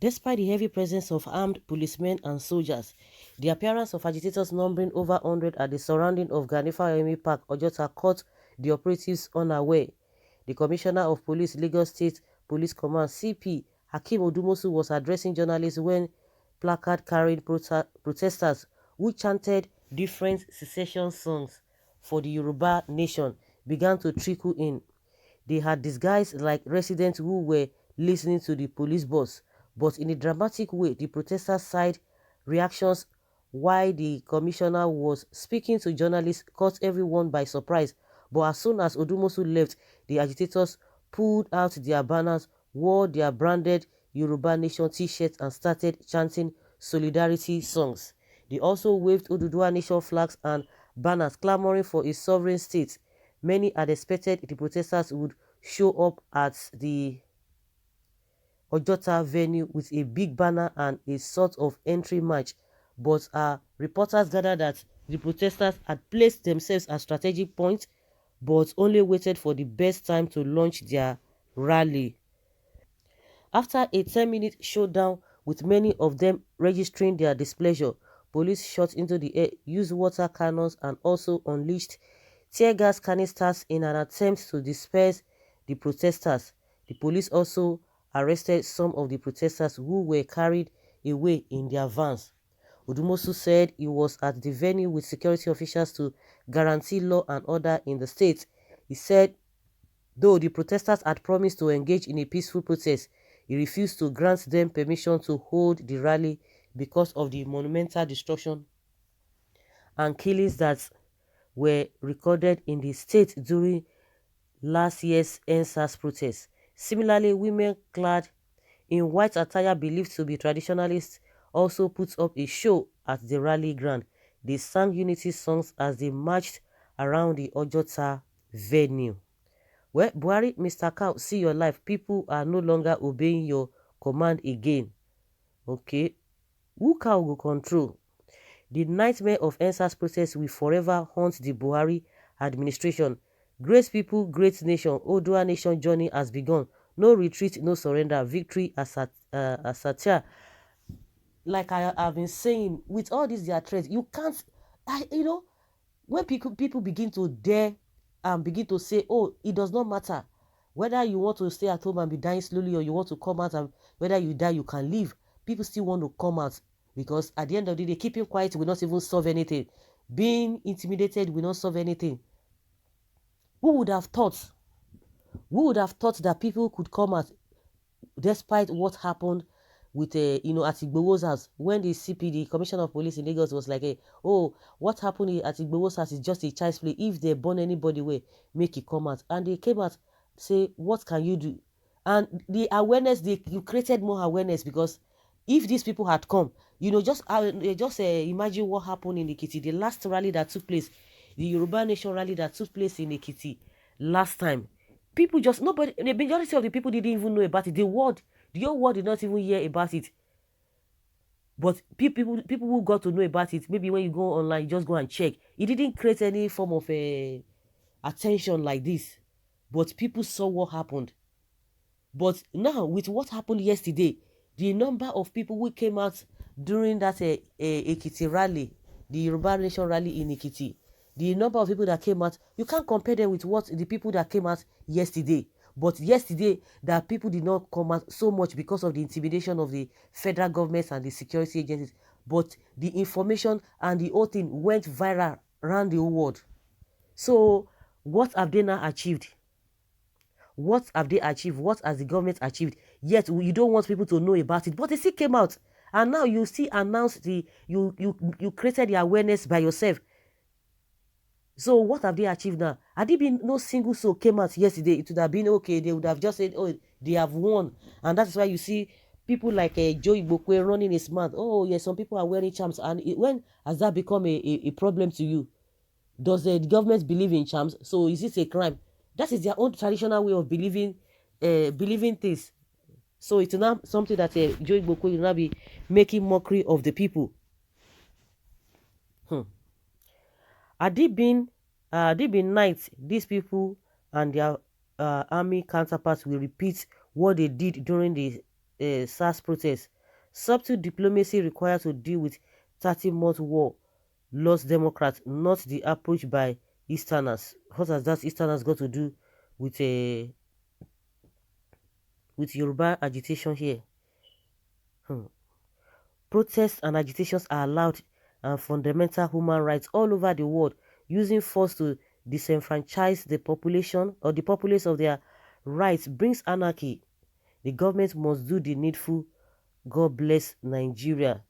Despite the heavy presence of armed policemen and soldiers, the appearance of agitators numbering over 100 at the surrounding of Ganifa Park, Ojota, caught the operatives unaware. The Commissioner of Police, Lagos State Police Command, CP, Hakeem Odumosu, was addressing journalists when placard-carrying protesters who chanted different secession songs for the Yoruba nation began to trickle in. They had disguised like residents who were listening to the police boss, but in a dramatic way, the protesters' side reactions while the commissioner was speaking to journalists caught everyone by surprise. But as soon as Odumosu left, the agitators pulled out their banners, wore their branded Yoruba Nation t-shirts and started chanting solidarity songs. They also waved Oduduwa Nation flags and banners clamoring for a sovereign state. Many had expected the protesters would show up at the Ojota venue with a big banner and a sort of entry match, but reporters gathered that the protesters had placed themselves at strategic points but only waited for the best time to launch their rally. After a 10-minute showdown with many of them registering their displeasure, police shot into the air, used water cannons and also unleashed tear gas canisters in an attempt to disperse the protesters. The police also arrested some of the protesters who were carried away in their vans. Odumosu said he was at the venue with security officials to guarantee law and order in the state. He said though the protesters had promised to engage in a peaceful protest, he refused to grant them permission to hold the rally because of the monumental destruction and killings that were recorded in the state during last year's ÇÁR1T protest. Similarly, women clad in white attire believed to be traditionalists also put up a show at the rally ground. They sang unity songs as they marched around the Ojota venue. Well, Buhari, Mr. Cow, see your life. People are no longer obeying your command again. Okay. Who cow will control? The nightmare of ÇÁR1T protest will forever haunt the Buhari administration. Great people, great nation, Odua nation journey has begun. No retreat, no surrender. Victory Asatia. Like I have been saying, with all these their threats, you can't, when people begin to dare and begin to say, oh, it does not matter whether you want to stay at home and be dying slowly or you want to come out and whether you die, you can leave. People still want to come out because at the end of the day, keeping quiet will not even solve anything. Being intimidated will not solve anything. Who would have thought? Who would have thought that people could come out despite what happened with at Igbowo's house when the CP, the Commissioner of Police in Lagos, was like, oh, what happened at Igbowo's house is just a child's play. If they burn anybody away, make it come out. And they came out, say, what can you do? And the awareness, you created more awareness because if these people had come, just imagine what happened in Ekiti, the last rally that took place, the Yoruba Nation rally that took place in Ekiti last time. People the majority of the people didn't even know about it. The whole world did not even hear about it. But people who got to know about it, maybe when you go online, just go and check. It didn't create any form of attention like this. But people saw what happened. But now, with what happened yesterday, the number of people who came out during that Ekiti rally, the Yoruba Nation rally in Ekiti, the number of people that came out, you can't compare them with what the people that came out yesterday. But yesterday, that people did not come out so much because of the intimidation of the federal government and the security agencies. But the information and the whole thing went viral around the whole world. So, what have they now achieved? What have they achieved? What has the government achieved? Yet, you don't want people to know about it. But they still came out. And now you still announced you created the awareness by yourself. So what have they achieved now? Had it been no single soul came out yesterday, it would have been okay. They would have just said, oh, they have won. And that's why you see people like Joe Igbokwe running his mouth. Oh, yes, some people are wearing charms. And when has that become a problem to you? Does the government believe in charms? So is it a crime? That is their own traditional way of believing things. So it's now something that Joe Igbokwe will now be making mockery of the people. Had it been night, these people and their army counterparts will repeat what they did during the SARS protest. Subtle diplomacy required to deal with 30-month war lost Democrats, not the approach by Easterners. What has that Easterners got to do with Yoruba agitation here? Hmm. Protests and agitations are allowed and fundamental human rights all over the world. Using force to disenfranchise the population or the populace of their rights brings anarchy. The government must do the needful. God bless Nigeria.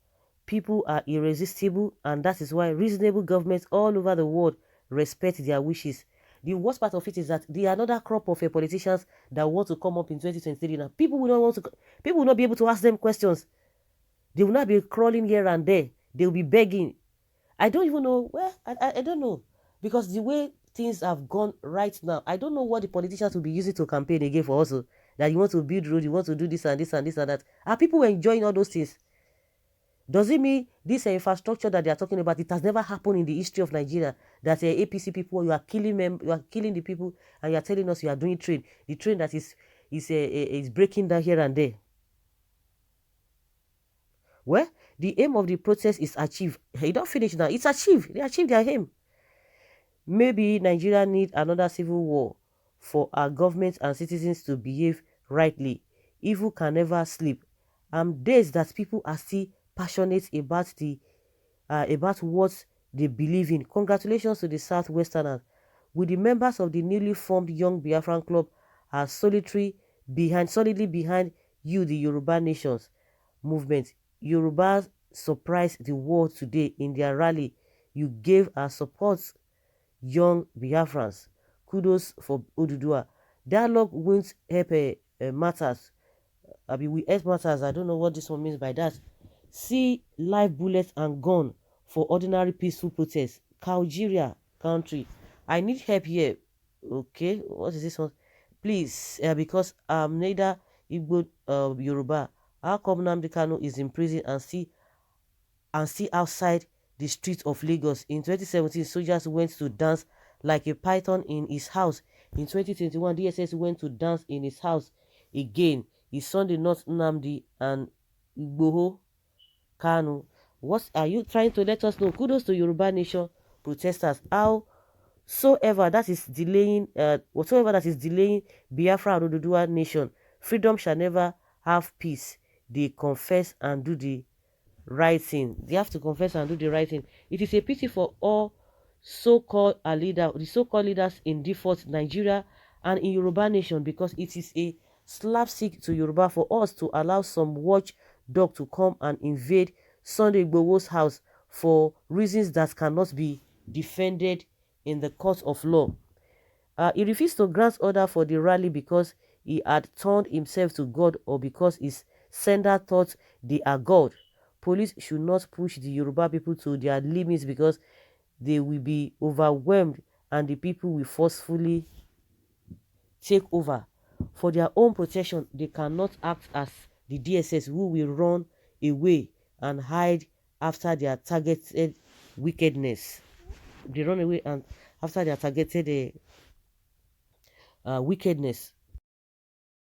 People are irresistible, and that is why reasonable governments all over the world respect their wishes. The worst part of it is that the another crop of politicians that want to come up in 2023 now, people will not be able to ask them questions. They will not be crawling here and there. They will be begging. I don't even know. Well, I don't know. Because the way things have gone right now, I don't know what the politicians will be using to campaign again for also. That you want to build road, you want to do this and this and this and that. Are people enjoying all those things? Does it mean this infrastructure that they are talking about, it has never happened in the history of Nigeria, that APC people, you are killing them, you are killing the people, and you are telling us you are doing trade. The train that is breaking down here and there. Well, the aim of the protest is achieved. It don't finish now. It's achieved. They achieved their aim. Maybe Nigeria needs another civil war for our government and citizens to behave rightly. Evil can never sleep. Days that people are still passionate about what they believe in. Congratulations to the Southwesterners. With the members of the newly formed Young Biafran Club are solidly behind you, the Yoruba Nations movement. Yorubas surprised the world today in their rally. You gave our support, young Biafrans. Kudos for Odudua. Dialogue wins help matters. We help matters. I don't know what this one means by that. See live bullets and gun for ordinary peaceful protests. Algeria country. I need help here. Okay, what is this one? Please, because I'm neither Igbo Yoruba. How come Nnamdi Kanu is in prison and still outside the streets of Lagos? In 2017, soldiers went to dance like a python in his house. In 2021, DSS went to dance in his house again. His son did not Nnamdi and Igboho Kanu. What are you trying to let us know? Kudos to Yoruba Nation protesters. Whatsoever that is delaying Biafra and Oduduwa Nation, freedom shall never have peace. They confess and do the right thing. They have to confess and do the right thing. It is a pity for all the so-called leaders in default Nigeria and in Yoruba Nation, because it is a slapstick to Yoruba for us to allow some watchdog to come and invade Sunday Igboho's house for reasons that cannot be defended in the court of law. He refused to grant order for the rally because he had turned himself to God or because his sender thought they are God. Police should not push the Yoruba people to their limits because they will be overwhelmed and the people will forcefully take over. For their own protection, they cannot act as the DSS who will run away and hide after their targeted wickedness. They run away and after their targeted wickedness.